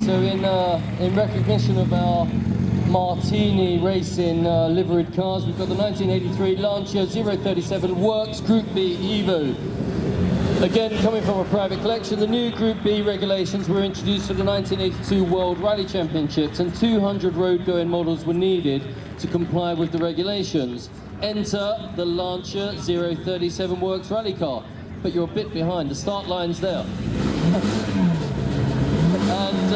So in recognition of our Martini Racing liveried cars, we've got the 1983 Lancio 037 Works Group B Evo. Again, coming from a private collection, the new Group B regulations were introduced for the 1982 World Rally Championships, and 200 road-going models were needed to comply with the regulations. Enter the Lancia 037 Works rally car, but you're a bit behind. The start line's there. And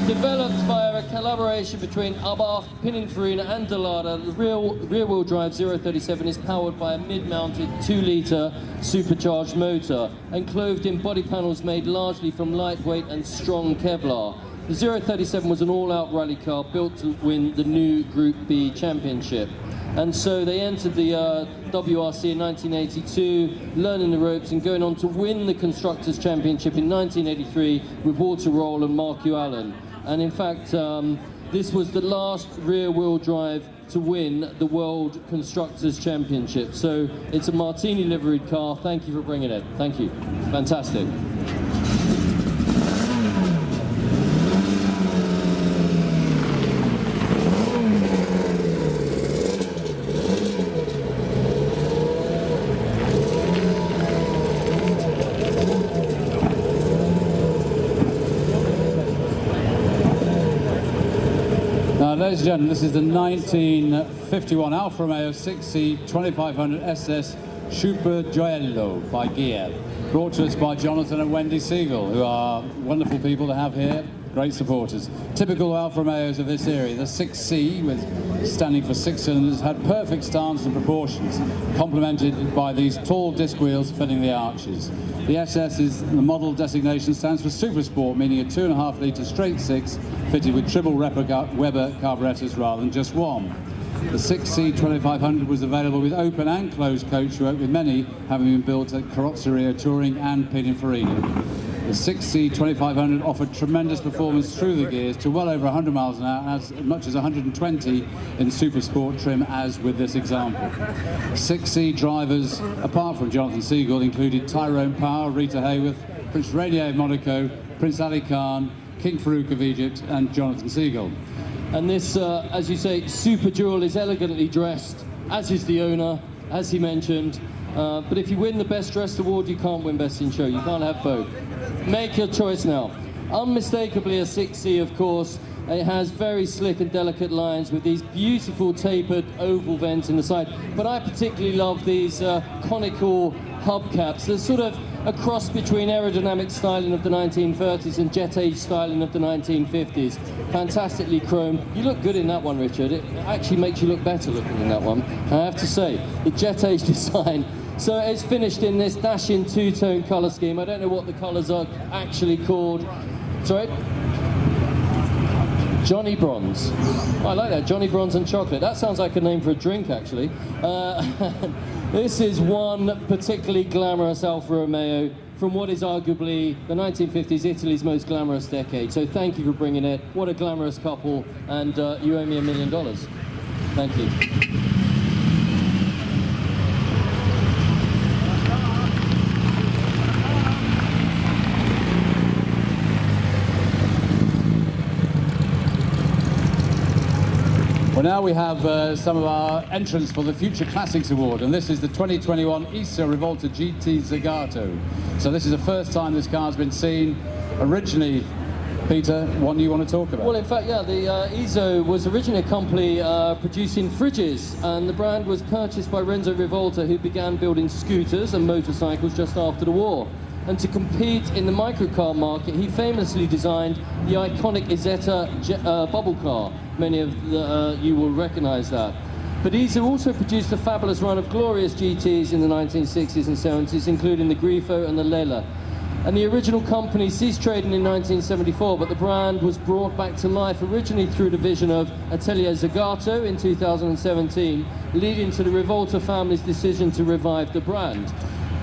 developed via a collaboration between Abarth, Pininfarina and Dallara, the rear-wheel drive 037 is powered by a mid-mounted 2-litre supercharged motor and clothed in body panels made largely from lightweight and strong Kevlar. The 037 was an all-out rally car built to win the new Group B championship. And so they entered the WRC in 1982, learning the ropes and going on to win the Constructors' Championship in 1983 with Walter Roll and Mark Allen. And in fact, this was the last rear-wheel drive to win the World Constructors' Championship. So it's a Martini liveried car. Thank you for bringing it. Thank you. Fantastic. Ladies and gentlemen, this is the 1951 Alfa Romeo 6C 2500 SS Super Gioiello by Gear, brought to us by Jonathan and Wendy Siegel, who are wonderful people to have here, great supporters. Typical Alfa Romeos of this era, the 6C, with standing for 6 cylinders, had perfect stance and proportions, complemented by these tall disc wheels filling the arches. The SS is the model designation stands for Super Sport, meaning a 2.5-litre straight 6 fitted with triple replica Weber carburetors rather than just one. The 6C 2500 was available with open and closed coachwork, with many having been built at Carrozzeria Touring and Pininfarina. The 6C 2500 offered tremendous performance through the gears to well over 100 miles an hour, and as much as 120 in Super Sport trim, as with this example. 6C drivers, apart from Jonathan Siegel, included Tyrone Power, Rita Hayworth, Prince Rainier of Monaco, Prince Ali Khan, King Farouk of Egypt, and Jonathan Siegel. And this, as you say, Super Jewel is elegantly dressed, as is the owner, as he mentioned. But if you win the Best Dressed award, you can't win Best in Show. You can't have both. Make your choice now. Unmistakably a 6C, of course. It has very slick and delicate lines with these beautiful tapered oval vents in the side. But I particularly love these conical hubcaps. They're sort of a cross between aerodynamic styling of the 1930s and jet age styling of the 1950s. Fantastically chromed. You look good in that one, Richard. It actually makes you look better looking in that one, I have to say. The jet age design. So it's finished in this dashing two-tone colour scheme. I don't know what the colours are actually called. Sorry? Johnny Bronze. I like that, Johnny Bronze and chocolate. That sounds like a name for a drink, actually. This is one particularly glamorous Alfa Romeo from what is arguably the 1950s Italy's most glamorous decade. So thank you for bringing it. What a glamorous couple, and you owe me $1 million. Thank you. Well, now we have some of our entrants for the Future Classics Award, and this is the 2021 ISA Rivolta GT Zagato. So this is the first time this car's been seen. Originally, Peter, what do you want to talk about? Well, in fact, yeah, the ISO was originally a company producing fridges, and the brand was purchased by Renzo Rivolta, who began building scooters and motorcycles just after the war. And to compete in the microcar market, he famously designed the iconic Isetta bubble car. Many of you will recognize that. But ISA also produced a fabulous run of glorious GTs in the 1960s and 70s, including the Grifo and the Lela. And the original company ceased trading in 1974, but the brand was brought back to life originally through the vision of Atelier Zagato in 2017, leading to the Rivolta family's decision to revive the brand.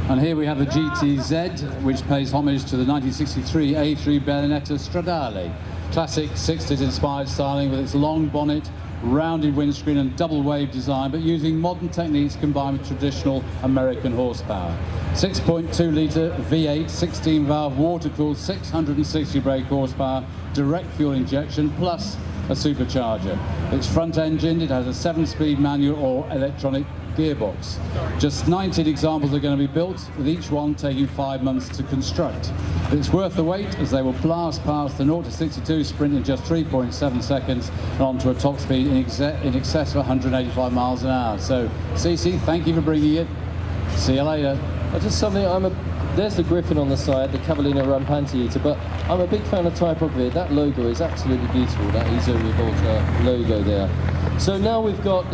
And here we have the GTZ, which pays homage to the 1963 A3 Berlinetta Stradale. Classic 60s inspired styling with its long bonnet, rounded windscreen and double wave design, but using modern techniques combined with traditional American horsepower. 6.2 litre V8, 16-valve, water-cooled, 660 brake horsepower, direct fuel injection, plus a supercharger. It's front-engined, it has a 7-speed manual or electronic gearbox. Just 19 examples are going to be built, with each one taking 5 months to construct. But it's worth the wait, as they will blast past the 0 to 62 sprint in just 3.7 seconds and onto a top speed in excess of 185 miles an hour. So, CC, thank you for bringing it. See you later. Just something, there's the Griffin on the side, the Cavallino Rampante Eater, but I'm a big fan of typography. That logo is absolutely beautiful, that Iso Rivolta logo there. So now we've got,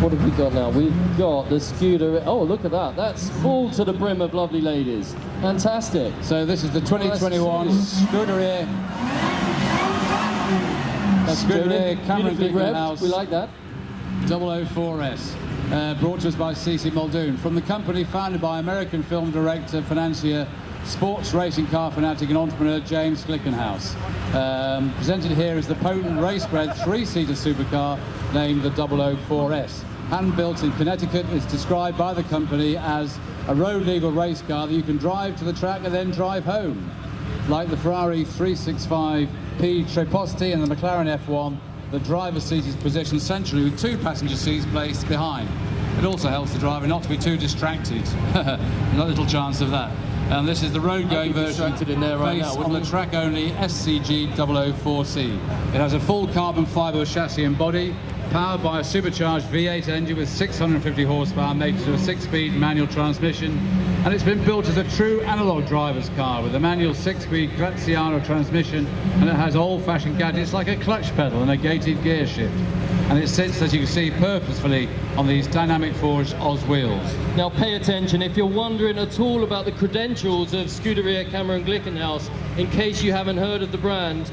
what have we got now? We've got the Scuderia. Oh, look at that. That's full to the brim of lovely ladies. Fantastic. So this is the 2021 Scuderia Cameron Glickenhaus. We like that. 004S. Brought to us by CC Muldoon. From the company founded by American film director, financier, sports racing car fanatic and entrepreneur James Glickenhaus. Presented here is the potent race-bred 3-seater supercar named the 004S. Hand-built in Connecticut, it's described by the company as a road-legal race car that you can drive to the track and then drive home. Like the Ferrari 365P Treposti and the McLaren F1, the driver's seat is positioned centrally with 2 passenger seats placed behind. It also helps the driver not to be too distracted. Not little chance of that. And this is the road-going version in there right based now, on the track-only SCG 004C. It has a full carbon fibre chassis and body, powered by a supercharged V8 engine with 650 horsepower, making it a 6-speed manual transmission. And it's been built as a true analog driver's car with a manual 6-speed Graziano transmission, and it has old-fashioned gadgets like a clutch pedal and a gated gear shift. And it sits, as you can see, purposefully on these dynamic forged Oz wheels. Now pay attention, if you're wondering at all about the credentials of Scuderia Cameron Glickenhaus, in case you haven't heard of the brand,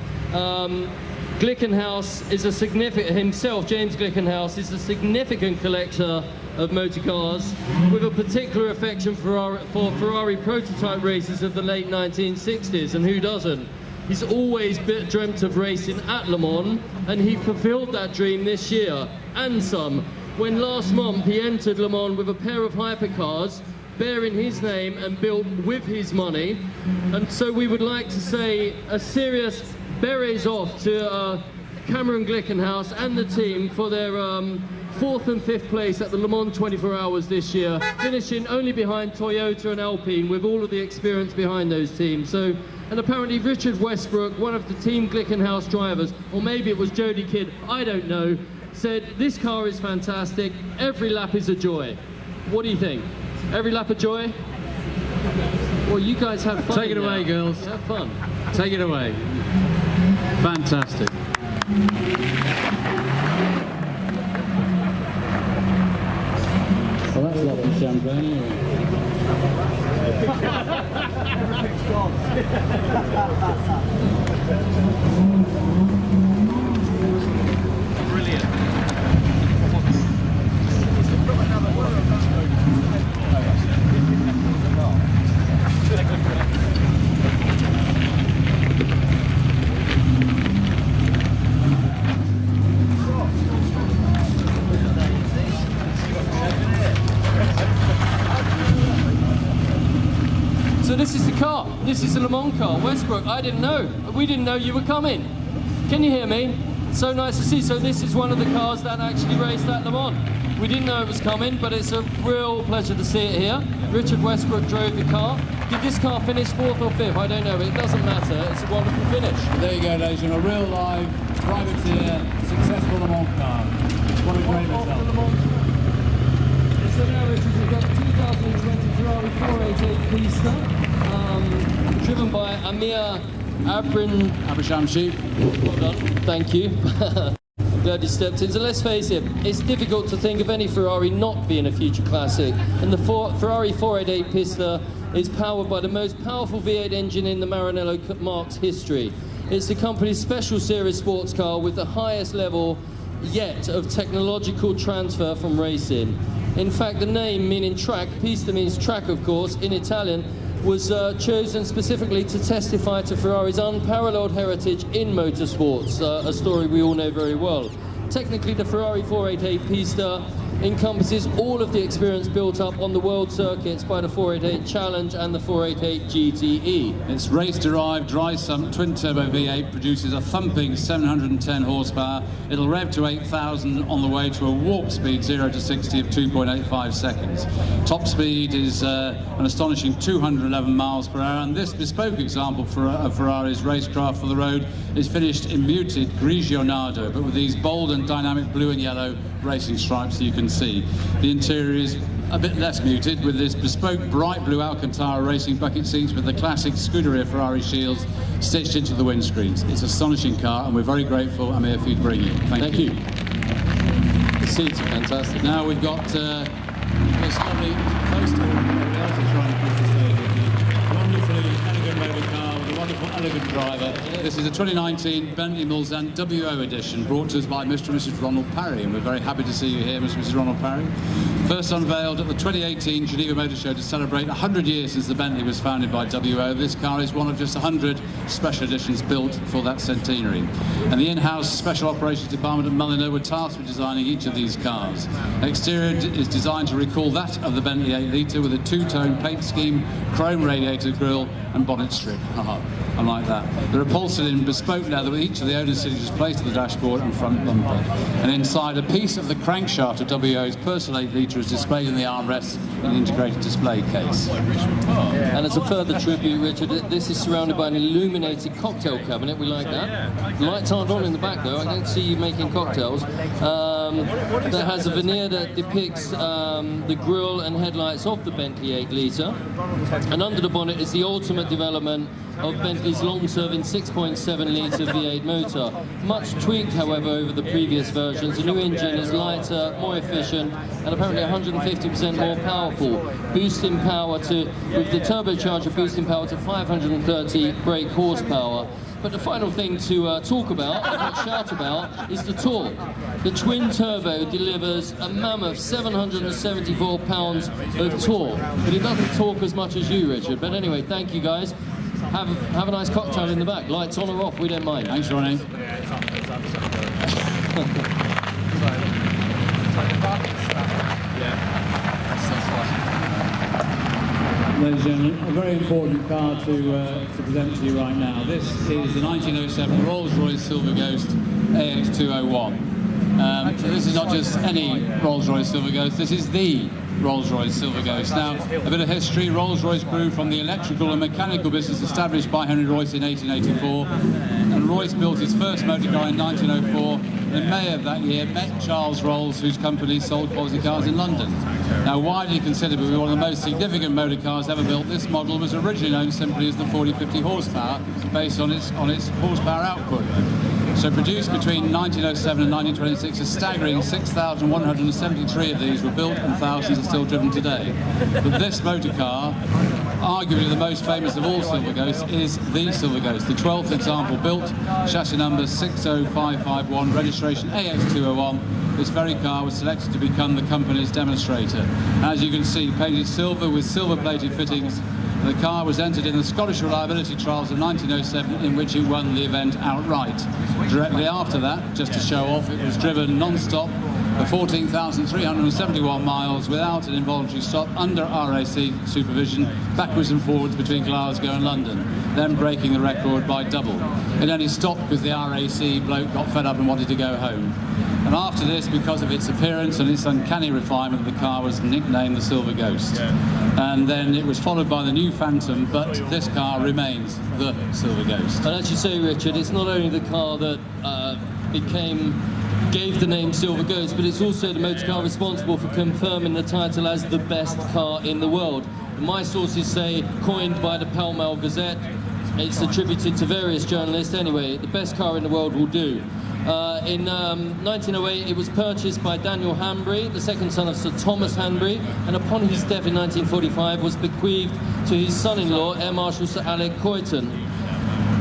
Glickenhaus is a significant, himself, James Glickenhaus, is a significant collector of motor cars with a particular affection for Ferrari prototype races of the late 1960s, and who doesn't? He's always dreamt of racing at Le Mans, and he fulfilled that dream this year, and some, when last month he entered Le Mans with a pair of hypercars bearing his name and built with his money. And so we would like to say a serious berets off to Cameron Glickenhaus and the team for their 4th and 5th place at the Le Mans 24 Hours this year, finishing only behind Toyota and Alpine, with all of the experience behind those teams. So, and apparently Richard Westbrook, one of the Team Glickenhaus drivers, or maybe it was Jody Kidd, I don't know, said this car is fantastic, every lap is a joy. What do you think? Every lap a joy? Well, you guys have fun. Take it away, girls. Have fun. Take it away. Fantastic. Well, that's lovely champagne. So this is the car. This is the Le Mans car. Westbrook, I didn't know. We didn't know you were coming. Can you hear me? So nice to see. So this is one of the cars that actually raced at Le Mans. We didn't know it was coming, but it's a real pleasure to see it here. Richard Westbrook drove the car. Did this car finish 4th or 5th? I don't know. It doesn't matter. It's a wonderful finish. There you go, ladies and gentlemen. A real live, privateer, successful Le Mans car. What a great result. So now, Richard, we've got the 2020 Ferrari 488 Pista, driven by Amir Abramsheep. Well done, thank you. I'm glad you stepped in. So let's face it, it's difficult to think of any Ferrari not being a future classic. And the Ferrari 488 Pista is powered by the most powerful V8 engine in the Maranello Marque's history. It's the company's special series sports car with the highest level yet of technological transfer from racing. In fact, the name meaning track, Pista means track of course, in Italian, was chosen specifically to testify to Ferrari's unparalleled heritage in motorsports, a story we all know very well. Technically, the Ferrari 488 Pista encompasses all of the experience built up on the world circuits by the 488 Challenge and the 488 GTE. Its race-derived dry-sump twin-turbo V8 produces a thumping 710 horsepower. It'll rev to 8,000 on the way to a warp speed 0 to 60 of 2.85 seconds. Top speed is an astonishing 211 miles per hour, and this bespoke example of Ferrari's racecraft for the road is finished in muted Grigionado, but with these bold and dynamic blue and yellow racing stripes that you can see. The interior is a bit less muted, with this bespoke bright blue Alcantara racing bucket seats with the classic Scuderia Ferrari shields stitched into the windscreens. It's an astonishing car, and we're very grateful I'm here for you to bring you. Thank you. The seats are fantastic. Now we've got this lovely coaster. Wonderfully elegant motor car with a wonderful, elegant driver. This is a 2019 Bentley Mulsanne WO edition, brought to us by Mr. and Mrs. Ronald Parry, and we're very happy to see you here, Mr. and Mrs. Ronald Parry. First unveiled at the 2018 Geneva Motor Show to celebrate 100 years since the Bentley was founded by WO. This car is one of just 100 special editions built for that centenary. And the in-house Special Operations Department at Mulliner were tasked with designing each of these cars. Exterior is designed to recall that of the Bentley 8 litre with a two-tone paint scheme, chrome radiator grille and bonnet strip. I like that. They're upholstered in bespoke leather with each of the owner's signatures placed on the dashboard and front bumper. And inside, a piece of the crankshaft of WO's personal 8 litre is displayed in the armrests in an integrated display case. And as a further tribute, Richard, this is surrounded by an illuminated cocktail cabinet. We like that. The lights aren't on in the back though. I don't see you making cocktails. That has a veneer that depicts the grille and headlights of the Bentley 8 litre. And under the bonnet is the ultimate development of Bentley's long-serving 6.7 litre V8 motor. Much tweaked, however, over the previous versions. The new engine is lighter, more efficient, and apparently 150% more powerful, boosting power to, with the turbocharger boosting power to 530 brake horsepower. But the final thing to talk about, not shout about, is the torque. The twin turbo delivers a mammoth 774 pounds of torque, but it doesn't torque as much as you, Richard. But anyway, thank you guys. Have a nice cocktail in the back. Lights on or off, we don't mind. Thanks, Ronnie. Ladies and gentlemen, a very important car to present to you right now. This is the 1907 Rolls-Royce Silver Ghost AX201. So this is not just any Rolls-Royce Silver Ghost, this is the Rolls-Royce Silver Ghost. Now, a bit of history. Rolls-Royce grew from the electrical and mechanical business established by Henry Royce in 1884, and Royce built his first motor car in 1904. In May of that year, met Charles Rolls, whose company sold quality cars in London. Now, widely considered to be one of the most significant motor cars ever built, this model was originally known simply as the 4050 horsepower, based on its horsepower output. So produced between 1907 and 1926, a staggering 6,173 of these were built and thousands are still driven today. But this motor car, arguably the most famous of all Silver Ghosts, is the Silver Ghost, the 12th example built, chassis number 60551, registration AX201. This very car was selected to become the company's demonstrator. As you can see, painted silver with silver-plated fittings, the car was entered in the Scottish Reliability Trials of 1907, in which it won the event outright. Directly after that, just to show off, it was driven non-stop for 14,371 miles without an involuntary stop under RAC supervision, backwards and forwards between Glasgow and London, then breaking the record by double. It only stopped because the RAC bloke got fed up and wanted to go home. And after this, because of its appearance and its uncanny refinement, the car was nicknamed the Silver Ghost. And then it was followed by the new Phantom, but this car remains the Silver Ghost. And as you say, Richard, it's not only the car that gave the name Silver Ghost, but it's also the motor car responsible for confirming the title as the best car in the world. My sources say coined by the Pall Mall Gazette. It's attributed to various journalists. Anyway, the best car in the world will do. In 1908, it was purchased by Daniel Hanbury, the second son of Sir Thomas Hanbury, and upon his death in 1945 was bequeathed to his son-in-law, Air Marshal Sir Alec Coyton,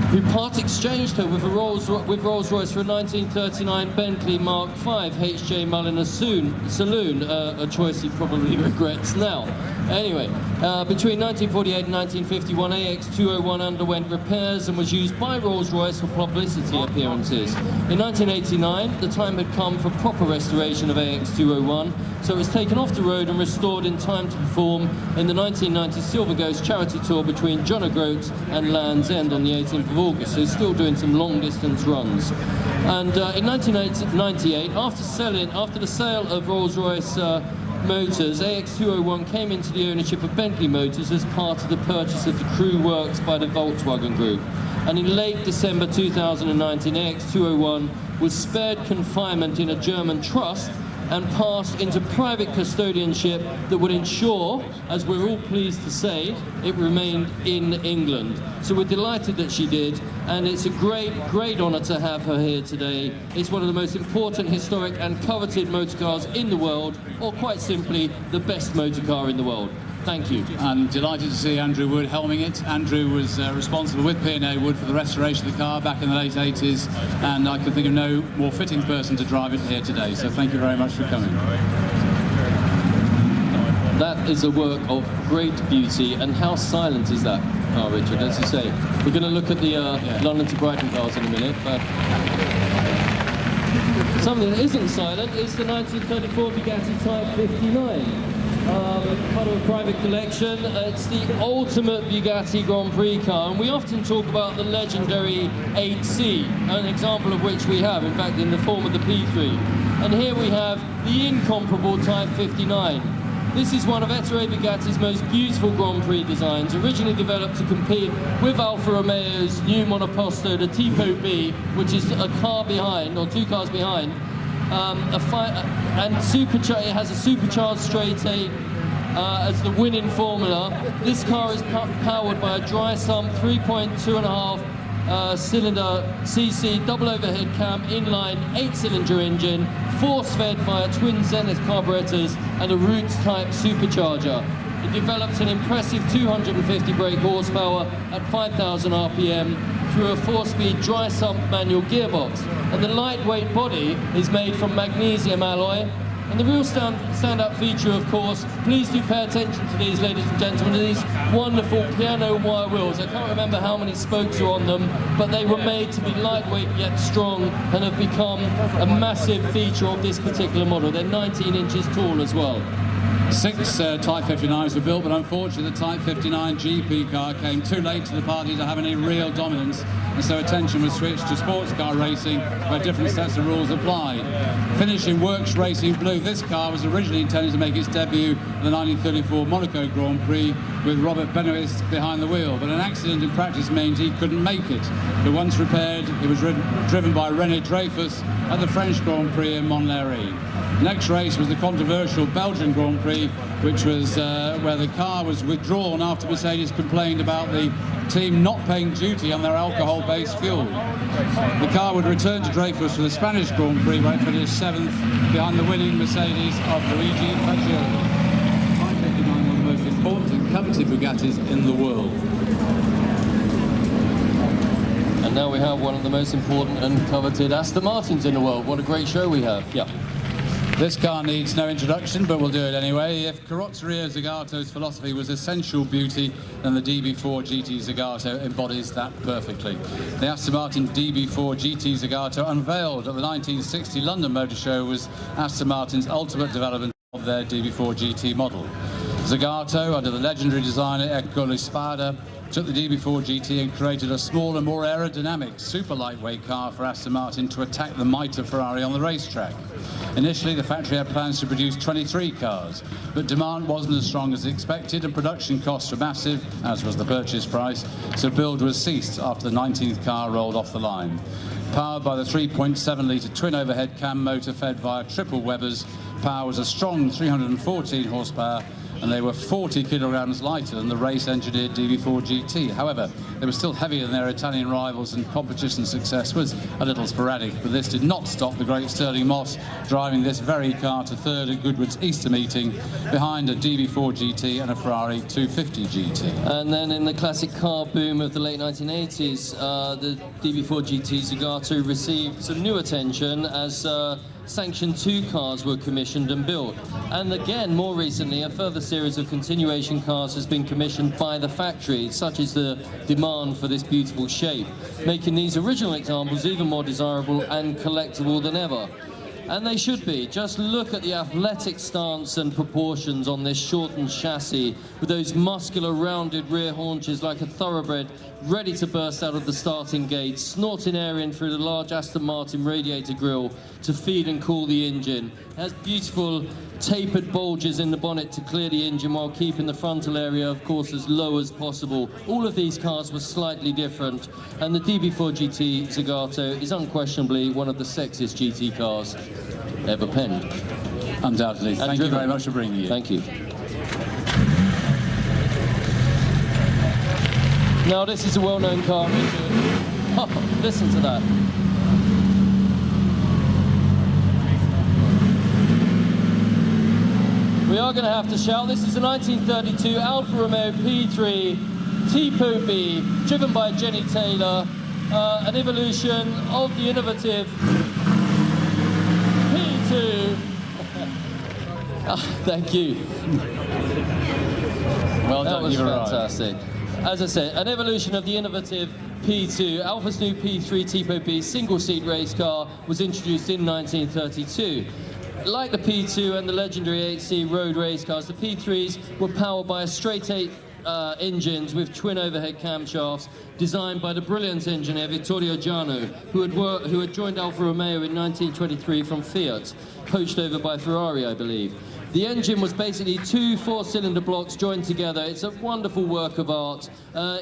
who part-exchanged her with Rolls-Royce for a 1939 Bentley Mark V H.J. Mulliner Saloon, a choice he probably regrets now. Anyway, between 1948 and 1951, AX201 underwent repairs and was used by Rolls-Royce for publicity appearances. In 1989, the time had come for proper restoration of AX201, so it was taken off the road and restored in time to perform in the 1990 Silver Ghost charity tour between John O'Groats and Land's End on the 18th of August, so it's still doing some long-distance runs. And in 1998, after the sale of Rolls-Royce Motors, AX201 came into the ownership of Bentley Motors as part of the purchase of the Crew Works by the Volkswagen Group. And in late December 2019, AX201 was spared confinement in a German trust and passed into private custodianship that would ensure, as we're all pleased to say, it remained in England. So we're delighted that she did, and it's a great, great honour to have her here today. It's one of the most important, historic and coveted motor cars in the world, or quite simply, the best motor car in the world. Thank you. And delighted to see Andrew Wood helming it. Andrew was responsible with P&A Wood for the restoration of the car back in the late 80s, and I can think of no more fitting person to drive it here today. So thank you very much for coming. That is a work of great beauty, and how silent is that car, Richard, as you say? We're going to look at the London to Brighton cars in a minute, but something that isn't silent is the 1934 Bugatti Type 59. Part of a private collection. It's the ultimate Bugatti Grand Prix car, and we often talk about the legendary 8C, an example of which we have, in fact, in the form of the P3. And here we have the incomparable Type 59. This is one of Ettore Bugatti's most beautiful Grand Prix designs, originally developed to compete with Alfa Romeo's new monoposto, the Tipo B, which is a car behind, or two cars behind. It has a supercharged straight 8 as the winning formula. This car is powered by a dry sump 3.2.5 cylinder CC double overhead cam inline 8-cylinder engine, force-fed via twin Zenith carburetors and a Roots type supercharger. It develops an impressive 250 brake horsepower at 5,000 RPM through a 4-speed dry sump manual gearbox. And the lightweight body is made from magnesium alloy. And the real stand-up feature, of course, please do pay attention to these, ladies and gentlemen, these wonderful piano wire wheels. I can't remember how many spokes are on them, but they were made to be lightweight yet strong and have become a massive feature of this particular model. They're 19 inches tall as well. 6 Type 59s were built, but unfortunately the Type 59 GP car came too late to the party to have any real dominance, and so attention was switched to sports car racing, where different sets of rules applied. Finishing Works Racing Blue, this car was originally intended to make its debut in the 1934 Monaco Grand Prix with Robert Benoist behind the wheel, but an accident in practice meant he couldn't make it. But once repaired, it was driven by René Dreyfus at the French Grand Prix in Montlhéry. Next race was the controversial Belgian Grand Prix, which was where the car was withdrawn after Mercedes complained about the team not paying duty on their alcohol-based fuel. The car would return to Dreyfus for the Spanish Grand Prix, where it finished 7th behind the winning Mercedes of Luigi Pacioli. 559, one of the most important and coveted Bugattis in the world. And now we have one of the most important and coveted Aston Martins in the world. What a great show we have. Yeah. This car needs no introduction, but we'll do it anyway. If Carrozzeria Zagato's philosophy was essential beauty, then the Db4 Gt Zagatu embodies that perfectly. The Aston Martin Db4 Gt Zagatu, unveiled at the 1960 London Motor Show, was Aston Martin's ultimate development of their Db4 GT model. Zagato, under the legendary designer Ercole Spada, took the Db4 GT and created a smaller, more aerodynamic, super lightweight car for Aston Martin to attack the might of Ferrari on the racetrack. Initially, the factory had plans to produce 23 cars, but demand wasn't as strong as expected and production costs were massive, as was the purchase price, so build was ceased after the 19th car rolled off the line. Powered by the 3.7-litre twin overhead cam motor fed via triple Webers, power was a strong 314 horsepower, and they were 40 kilograms lighter than the race-engineered Db4 GT. However, they were still heavier than their Italian rivals, and competition success was a little sporadic, but this did not stop the great Stirling Moss driving this very car to third at Goodwood's Easter meeting behind a Db4 GT and a Ferrari 250 GT. And then in the classic car boom of the late 1980s, the Db4 GT Zagato received some new attention as Sanction 2 cars were commissioned and built. And again, more recently, a further series of continuation cars has been commissioned by the factory. Such is the demand for this beautiful shape, making these original examples even more desirable and collectible than ever. And they should be. Just look at the athletic stance and proportions on this shortened chassis, with those muscular rounded rear haunches like a thoroughbred, ready to burst out of the starting gate, snorting air in through the large Aston Martin radiator grille to feed and cool the engine. It has beautiful tapered bulges in the bonnet to clear the engine while keeping the frontal area, of course, as low as possible. All of these cars were slightly different, and the Db4 Gt Zagatu is unquestionably one of the sexiest GT cars ever penned. Undoubtedly. Thank you very much for bringing it. Thank you. Now, this is a well-known car. Oh, listen to that. We are going to have to shout. This is a 1932 Alfa Romeo P3 Tipo B, driven by Jenny Taylor, an evolution of the innovative P2. Thank you. Well That done, was you were fantastic. As I said, an evolution of the innovative P2. Alfa's new P3 Tipo B single-seat race car was introduced in 1932. Like the P2 and the legendary 8C road race cars, the P3s were powered by a straight 8 engines with twin overhead camshafts, designed by the brilliant engineer Vittorio Giano, who had joined Alfa Romeo in 1923 from Fiat, poached over by Ferrari, I believe. The engine was basically two 4-cylinder blocks joined together. It's a wonderful work of art.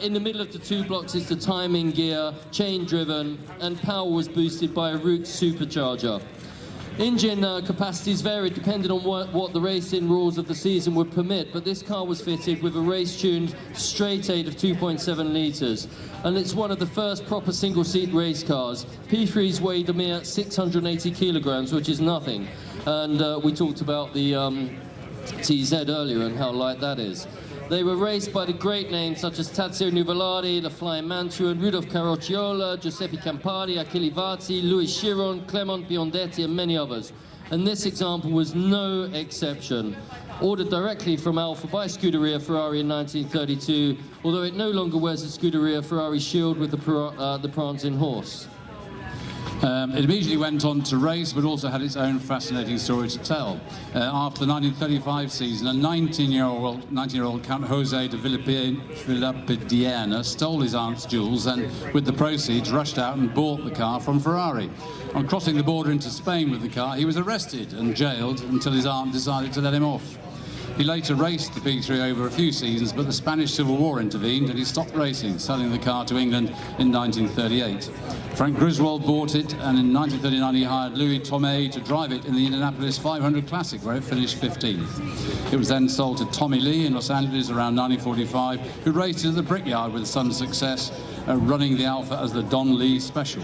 In the middle of the two blocks is the timing gear, chain-driven, and power was boosted by a Roots supercharger. Engine capacities varied depending on what the racing rules of the season would permit, but this car was fitted with a race-tuned straight 8 of 2.7 litres, and it's one of the first proper single-seat race cars. P3s weighed a mere 680 kilograms, which is nothing, and we talked about the TZ earlier and how light that is. They were raced by the great names such as Tazio Nuvolari, La Flying Mantuan, Rudolf Carrocciola, Giuseppe Campari, Achille Varzi, Louis Chiron, Clement Biondetti, and many others. And this example was no exception. Ordered directly from Alfa by Scuderia Ferrari in 1932, although it no longer wears the Scuderia Ferrari shield with the prancing horse. It immediately went on to race, but also had its own fascinating story to tell. After the 1935 season, a 19-year-old Count Jose de Villapediana stole his aunt's jewels and, with the proceeds, rushed out and bought the car from Ferrari. On crossing the border into Spain with the car, he was arrested and jailed until his aunt decided to let him off. He later raced the P3 over a few seasons, but the Spanish Civil War intervened and he stopped racing, selling the car to England in 1938. Frank Griswold bought it, and in 1939 he hired Louis Tomei to drive it in the Indianapolis 500 Classic, where it finished 15th. It was then sold to Tommy Lee in Los Angeles around 1945, who raced it at the Brickyard with some success, running the Alfa as the Don Lee Special.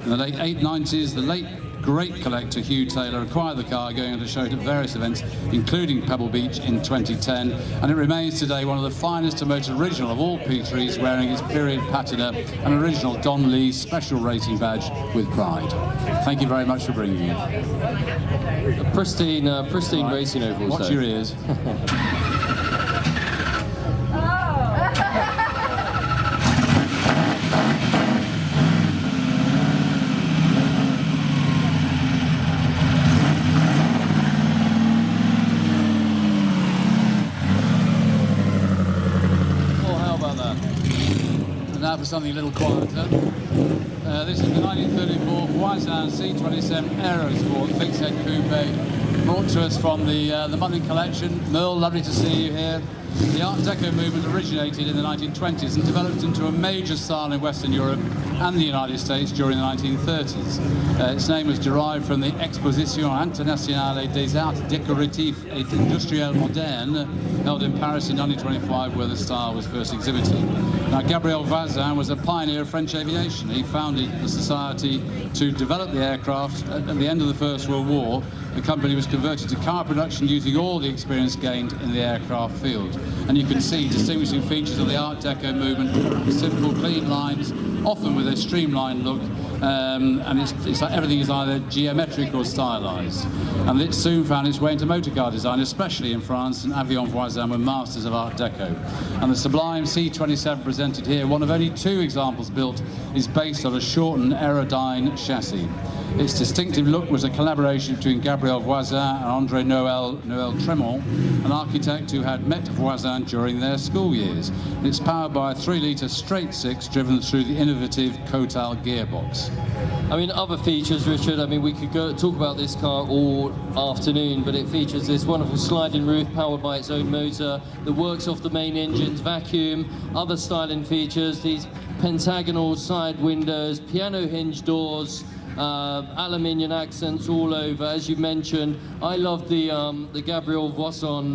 In the late 890s, the late great collector Hugh Taylor acquired the car, going on to show it at various events, including Pebble Beach in 2010, and it remains today one of the finest and most original of all P3s, wearing its period patina and original Don Lee special racing badge with pride. Thank you very much for bringing it. Pristine right. Racing overalls. Watch your ears. Now for something a little quieter. This is the 1934 Voisin C27 Aerosport fixed head coupe, brought to us from the Mutley collection. Merle, lovely to see you here. The Art Deco movement originated in the 1920s and developed into a major style in Western Europe and the United States during the 1930s. Its name was derived from the Exposition Internationale des Arts Décoratifs et Industriels Modernes, held in Paris in 1925, where the style was first exhibited. Now, Gabriel Vazin was a pioneer of French aviation. He founded the society to develop the aircraft. At the end of the First World War, the company was converted to car production using all the experience gained in the aircraft field. And you can see distinguishing features of the Art Deco movement: simple, clean lines, often with a streamlined look, and it's like everything is either geometric or stylized. And it soon found its way into motorcar design, especially in France, and Avion Voisin were masters of Art Deco. And the sublime C27 presented here, one of only 2 examples built, is based on a shortened aerodyne chassis. Its distinctive look was a collaboration between Gabriel Voisin and André Noël Tremont, an architect who had met Voisin during their school years. It's powered by a 3-litre straight 6 driven through the innovative Kotal gearbox. I mean, other features, Richard, I mean, we could talk about this car all afternoon, but it features this wonderful sliding roof powered by its own motor that works off the main engine's vacuum, other styling features, these pentagonal side windows, piano hinge doors, aluminium accents all over. As you mentioned, I love the Gabriel Voisin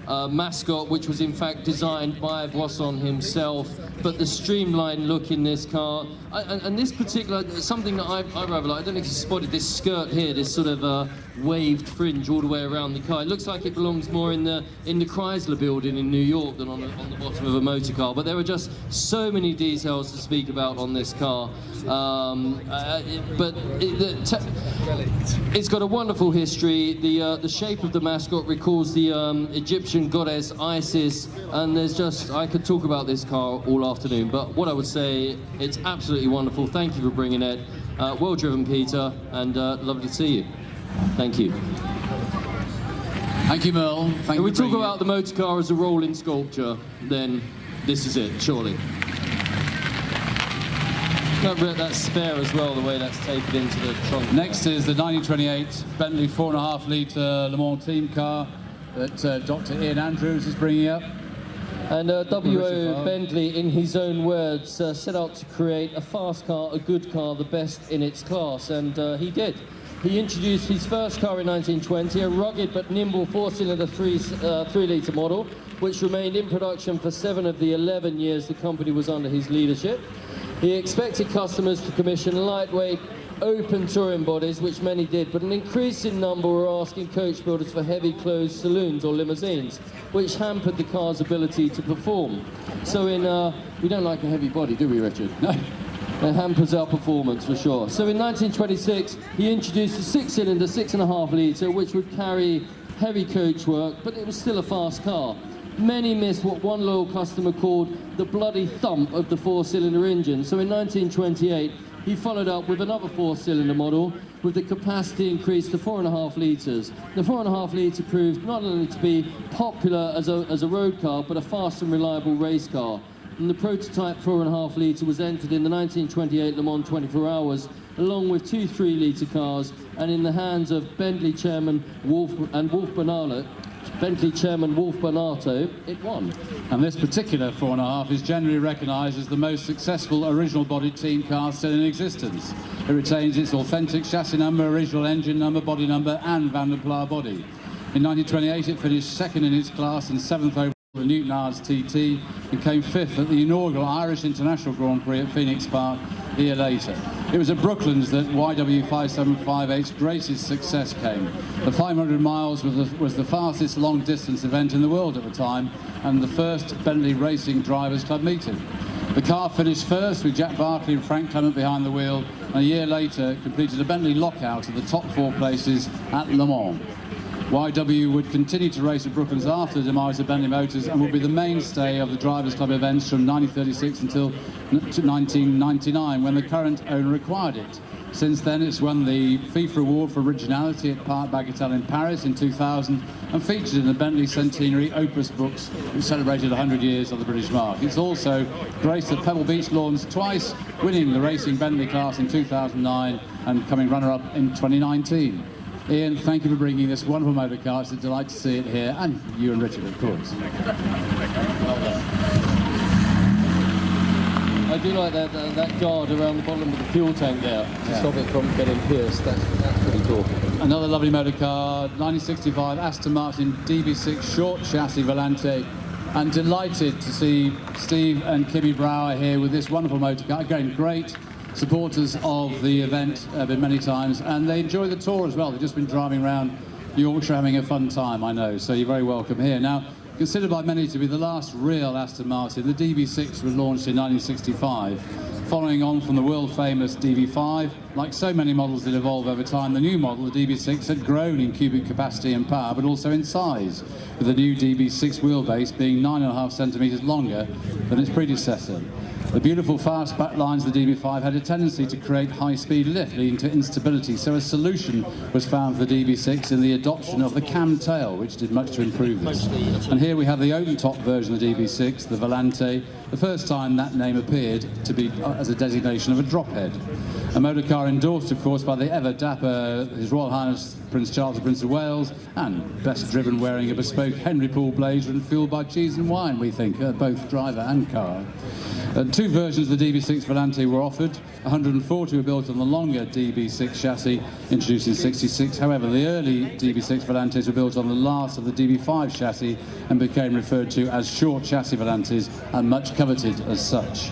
mascot, which was in fact designed by Voisin himself, but the streamlined look in this car, and this particular, something that I rather like, I don't know if you spotted this skirt here, this sort of waved fringe all the way around the car. It looks like it belongs more in the Chrysler building in New York than on the bottom of a motor car, but there are just so many details to speak about on this car. But it's got a wonderful history. The shape of the mascot recalls the Egyptian goddess Isis, and there's just, I could talk about this car all afternoon, but what I would say, it's absolutely wonderful. Thank you for bringing it. Well driven, Peter, and lovely to see you. Thank you. Thank you, Merle. If we talk about the motor car as a rolling sculpture, then this is it, surely. That's spare as well, the way that's tapered into the trunk. Next is the 1928 Bentley 4.5-litre Le Mans team car that Dr. Ian Andrews is bringing up. And W.O. Bentley, in his own words, set out to create a fast car, a good car, the best in its class, and he did. He introduced his first car in 1920, a rugged but nimble 4-cylinder 3-litre model, which remained in production for 7 of the 11 years the company was under his leadership. He expected customers to commission lightweight, open touring bodies, which many did, but an increasing number were asking coach builders for heavy closed saloons or limousines, which hampered the car's ability to perform. So we don't like a heavy body, do we, Richard? No. It hampers our performance for sure. So in 1926, he introduced a 6-cylinder, 6.5-litre, which would carry heavy coach work, but it was still a fast car. Many missed what one loyal customer called the bloody thump of the 4-cylinder engine. So in 1928, he followed up with another 4-cylinder model with the capacity increased to 4.5 litres. The 4.5 litre proved not only to be popular as a road car, but a fast and reliable race car. And the prototype 4.5 litre was entered in the 1928 Le Mans 24 Hours, along with 2 3-litre cars, and in the hands of Bentley chairman Wolf Bernardo, it won. And this particular 4.5 is generally recognised as the most successful original body team car still in existence. It retains its authentic chassis number, original engine number, body number, and Van der Pla body. In 1928, it finished 2nd in its class and 7th over the Newton-Ards TT, and came 5th at the inaugural Irish International Grand Prix at Phoenix Park a year later. It was at Brooklands that YW5758's greatest success came. The 500 miles was the fastest long-distance event in the world at the time, and the first Bentley Racing Drivers Club meeting. The car finished first with Jack Barkley and Frank Clement behind the wheel, and a year later completed a Bentley lockout of the top 4 places at Le Mans. YW would continue to race at Brooklands after the demise of Bentley Motors and would be the mainstay of the Drivers' Club events from 1936 until 1999, when the current owner acquired it. Since then, it's won the FIFA Award for Originality at Parc Bagatelle in Paris in 2000 and featured in the Bentley Centenary Opus books, which celebrated 100 years of the British marque. It's also graced the Pebble Beach lawns twice, winning the Racing Bentley class in 2009 and coming runner-up in 2019. Ian, thank you for bringing this wonderful motor car. It's a delight to see it here, and you and Richard, of course. I do like that guard around the bottom of the fuel tank there to stop it from getting pierced. That's pretty cool. Another lovely motor car, 1965 Aston Martin Db6 short chassis Volante, and delighted to see Steve and Kimmy Brower here with this wonderful motor car. Again, great supporters of the event, been many times, and they enjoy the tour as well. They've just been driving around Yorkshire having a fun time, I know, so you're very welcome here. Now, Considered by many to be the last real Aston Martin, the DB6 was launched in 1965. Following on from the world-famous DB5, like so many models that evolve over time, the new model, the DB6, had grown in cubic capacity and power, but also in size, with the new DB6 wheelbase being 9.5 centimetres longer than its predecessor. The beautiful fast back lines of the DB5 had a tendency to create high-speed lift, leading to instability, so a solution was found for the DB6 in the adoption of the cam tail, which did much to improve this. And here we have the open-top version of the DB6, the Volante, the first time that name appeared to be as a designation of a drophead. A motor car endorsed, of course, by the ever-dapper His Royal Highness Prince Charles and Prince of Wales, and best driven wearing a bespoke Henry Poole blazer and fueled by cheese and wine, we think, both driver and car. Two versions of the DB6 Volante were offered. 140 were built on the longer DB6 chassis, introduced in '66. However, the early DB6 Volantes were built on the last of the DB5 chassis and became referred to as short chassis Volantes, and much coveted as such.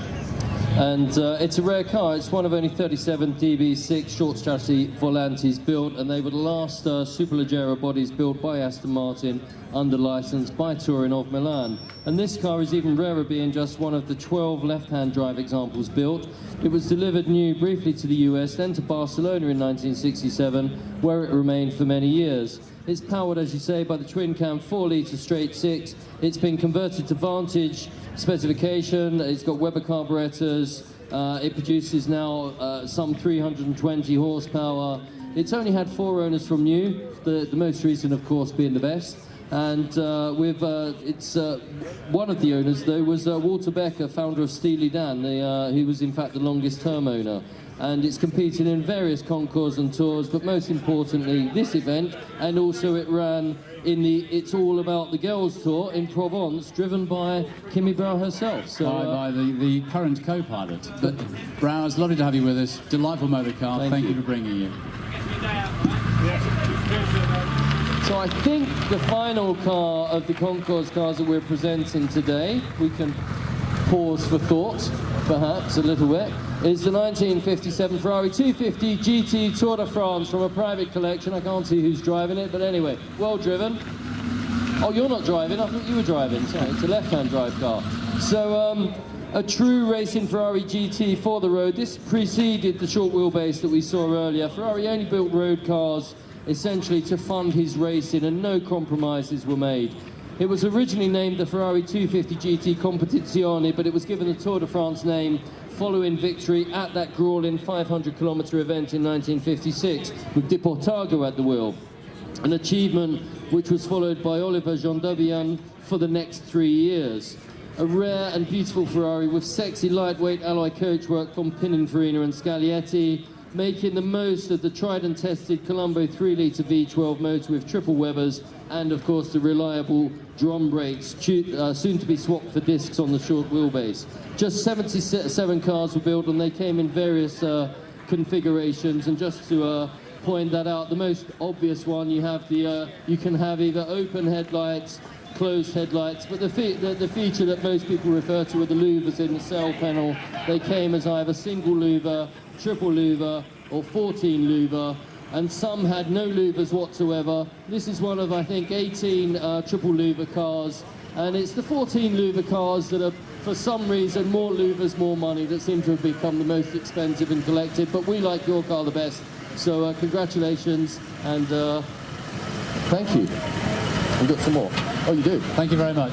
And it's a rare car. It's one of only 37 DB6 short chassis Volantes built, and they were the last Superleggera bodies built by Aston Martin under license by Touring of Milan. And this car is even rarer, being just one of the 12 left-hand drive examples built. It was delivered new briefly to the US, then to Barcelona in 1967, where it remained for many years. It's powered, as you say, by the twin-cam 4-litre straight six. It's been converted to Vantage specification. It's got Weber carburetors. It produces now some 320 horsepower. It's only had 4 owners from new, the most recent, of course, being the best. And one of the owners, though, was Walter Becker, founder of Steely Dan. He was, in fact, the longest-term owner. And it's competed in various concours and tours, but most importantly, this event, and also it ran in the It's All About the Girls tour in Provence, driven by Kimi Brau herself. So, by the current co-pilot. But Brau, it's lovely to have you with us. Delightful motor car. Thank you for bringing you. So I think the final car of the concours cars that we're presenting today, we can pause for thought, perhaps a little bit, is the 1957 Ferrari 250 GT Tour de France from a private collection. I can't see who's driving it, but anyway, well driven. Oh, you're not driving, I thought you were driving. Sorry, it's a left-hand drive car. So a true racing Ferrari GT for the road. This preceded the short wheelbase that we saw earlier. Ferrari only built road cars essentially to fund his racing, and no compromises were made. It was originally named the Ferrari 250 GT Competizione, but it was given the Tour de France name following victory at that grueling 500-kilometre event in 1956 with Deportago at the wheel. An achievement which was followed by Oliver Jondabian for the next 3 years. A rare and beautiful Ferrari with sexy lightweight alloy coachwork from Pininfarina and Scaglietti, making the most of the tried and tested Colombo 3-litre V12 motor with triple Webers, and of course the reliable drum brakes, soon to be swapped for discs on the short wheelbase. Just 77 cars were built, and they came in various configurations. And just to point that out, the most obvious one, you have you can have either open headlights, closed headlights, but the feature that most people refer to are the louvers in the cell panel. They came as either single louver, triple louver, or 14 louver, and some had no louvers whatsoever. This is one of, I think, 18 triple louver cars, and it's the 14 louver cars that are, for some reason, more louvers, more money, that seem to have become the most expensive and collected. But we like your car the best, so congratulations, and thank you. We've got some more. Oh, you do? Thank you very much.